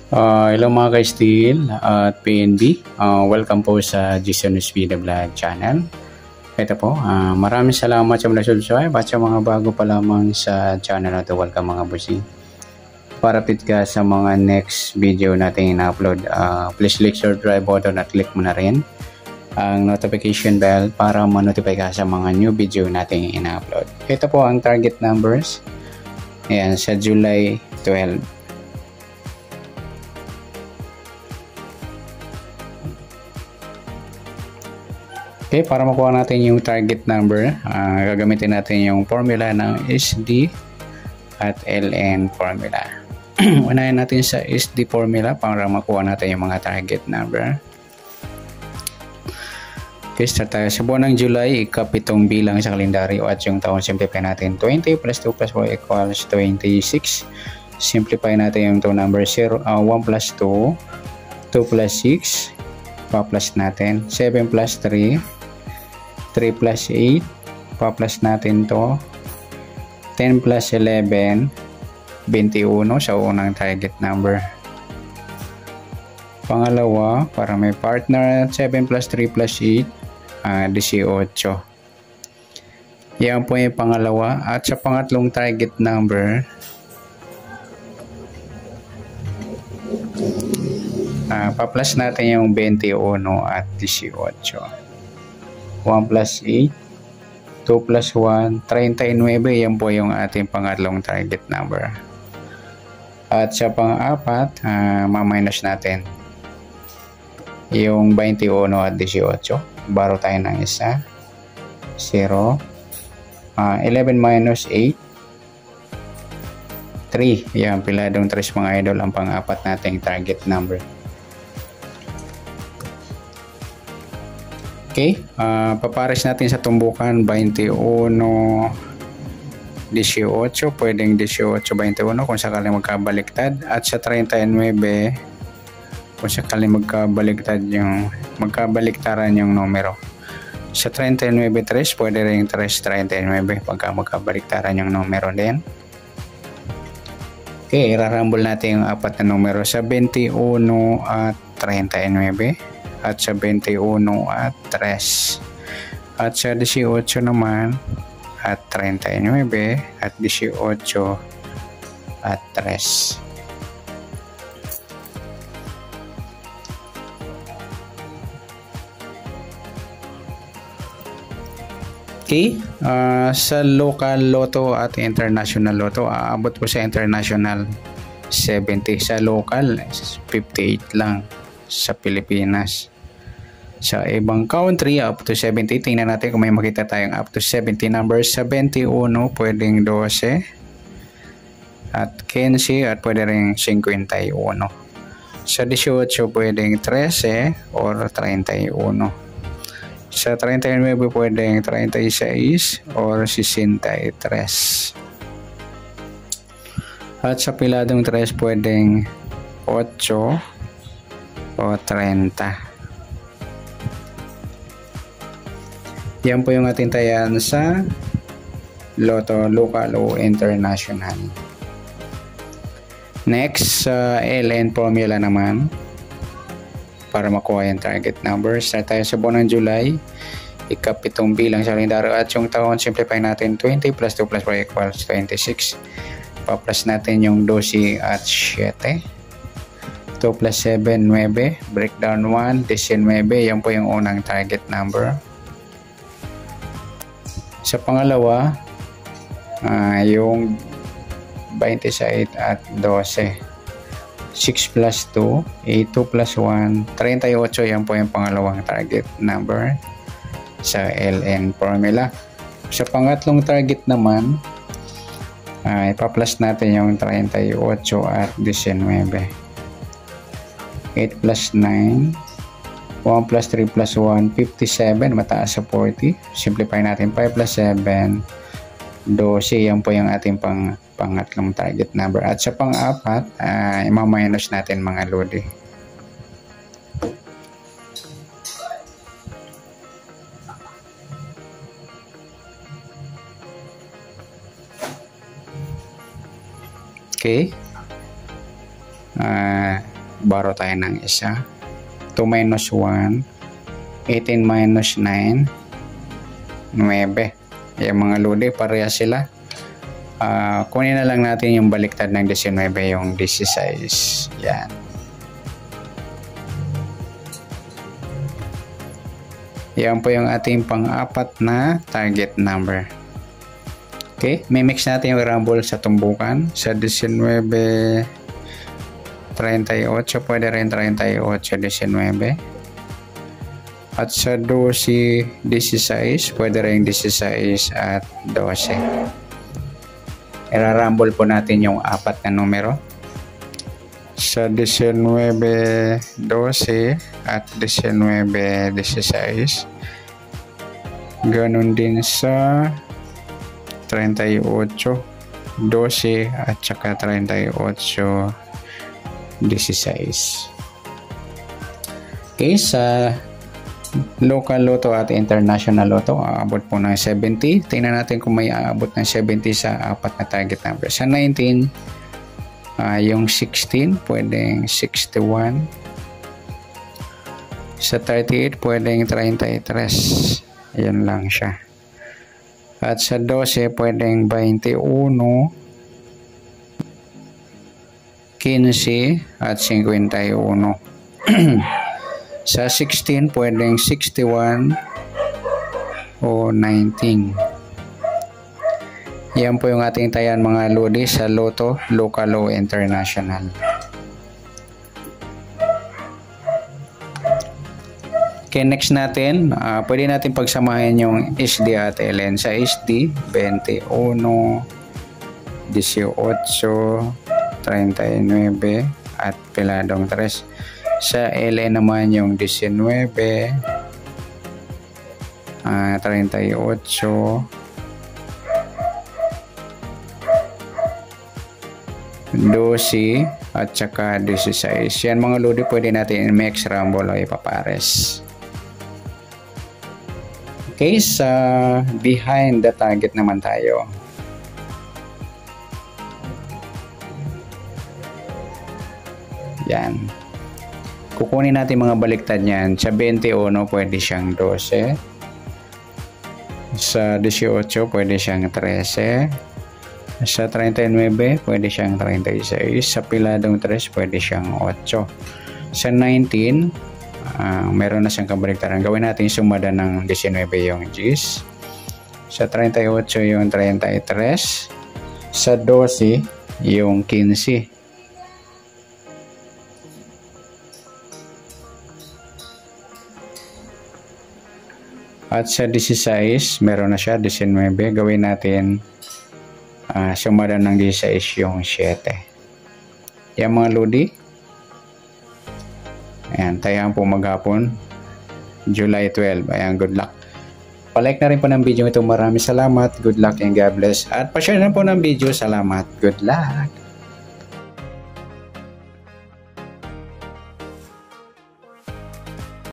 Hello mga ka-steel at PNB. Welcome po sa Jason Speed Vlog channel. Ito po, maraming salamat sa mga subscribe at sa mga bago pa lamang sa channel na ito. Welcome mga bossing. Para update ka sa mga next video natin in-upload, please click subscribe button at click mo na rin ang notification bell para ma-notify ka sa mga new video natin in-upload. Ito po ang target numbers. Ayan, sa July 12. Okay, para makuha natin yung target number, gagamitin natin yung formula ng SD at LN formula. Unahin natin sa SD formula para makuha natin yung mga target number. Okay, start tayo. Sa buwan ng July, ikapitong bilang sa kalendaryo at yung taon, simplify natin. 20 plus 2 plus 4 equals 26. Simplify natin yung two number 1 plus 2, 2 plus 6, pa-plus natin, 7 plus 3, 3 plus 8, pa-plus natin to, 10 plus 11, 21 sa unang target number. Pangalawa, para may partner, 7 plus 3 plus 8, 18. Yan po yung pangalawa. At sa pangatlong target number, pa-plus natin yung 21 at 18. 1 plus 8, 2 plus 1, 39. Yan po yung ating pangatlong target number. At sa pang-apat, ma-minus natin yung 21 at 18. Baro tayo ng isa. 0. 11 minus 8. 3. Yan, piladong 3 mga idol ang pang-apat nating target number. Okay, papares natin sa tumbukan 21, 18, pwedeng 18, 21 kung sakaling magkabaliktad, at sa 39 kung sakaling magkabaliktaran yung numero. Sa 39, 3, pwede rin 3, 39 pagka magkabaliktaran yung numero din. Okay, irarambol natin yung apat na numero sa 21 at 39. At sa 21 at 3, at sa 18 naman at 39 at 18 at 3. Okay, sa local lotto at international lotto, aabot po sa international 70, sa local 58 lang sa Pilipinas. Sa ibang country, up to 70. Tingnan natin kung may makita tayong up to 70 numbers. Sa 21, pwedeng 12 at 15 at pwede rin 51. Sa 18, pwedeng 13 or 31. Sa 39, pwedeng 36 or 63. At sa piladong 3, pwedeng 8 o 30. Yan po yung ating tayan sa Lotto local o international. Next, sa LN formula naman, para makuha yung target number. Start tayo sa buwan ng July, ikapitong bilang sa kalendaryo at yung taon, simplify natin. 20 plus 2 plus 4 equals 26. Pa-plus natin yung 12 at 7. 2 plus 7, 9. Breakdown 1, 19. Yan po yung unang target number. Sa pangalawa, yung 26 at 12. 6 plus 2, 8, 2 plus 1, 38. Yan po yung pangalawang target number sa LN formula. Sa pangatlong target naman, ipa-plus natin yung 38 at 19. 8 plus 9, 1 plus 3 plus 1, 57, mataas sa 40. Simplify natin, 5 plus 7, 12. Yan po yung ating pangatlong target number. At sa pang-apat, ima-minus natin mga lodi. Okay. Baro tayo ng isa. 2 minus 1. 18 minus 9. 9. Yung mga lodi, pareha sila. Kunin na lang natin yung baliktad ng 19, yung 16. Yan. Yan po yung ating pang-apat na target number. Okay, may mix natin yung rumble sa tumbukan. Sa 19, 38, pwede rin 38, 19. At sa 12, 16, pwede rin 16 at 12. Irarumble po natin yung apat na numero. Sa 19, 12 at 19, 16. Ganun din sa 38, 12 at saka 38, 16. Okay, sa local lotto at international lotto, aabot po ng 70. Tingnan natin kung may aabot ng 70 sa apat na target number. Sa 19, yung 16, pwedeng 61. Sa 38, pwedeng 33. Ayan lang siya. At sa 12, pwedeng 21, 15 at 51. Sa 16, pwedeng 61 o 19. Yan po yung ating tayan mga lodi sa Lotto, local o international. Okay, next natin, pwede natin pagsamahin yung SD at LN. Sa SD, 21, 18, 39 at piladong 3. Sa LN naman yung 19, 38, 12 at saka 16. Yan mga lodi, pwede natin i-mix, rumble o ipapares. Okay, sa behind the target naman tayo. Yan. Kukunin natin mga baliktad niyan. Sa 21, pwede siyang 12. Sa 18, pwede siyang 13. Sa 39, pwede siyang 36. Sa piladong 3, pwede siyang 8. Sa 19, meron na siyang kabaliktaran. Gawin natin sumada ng 19 yung G's. Sa 38, yung 33. Sa 12, yung 15. At sa 16, meron na siya, 19. Gawin natin sumada ng 16 yung 7. Yan mga lodi. Ayan, tayo po maghapon. July 12. Ayan, good luck. Palike na rin po ng video ito. Maraming salamat. Good luck and God bless. At pa-share na po ng video. Salamat. Good luck.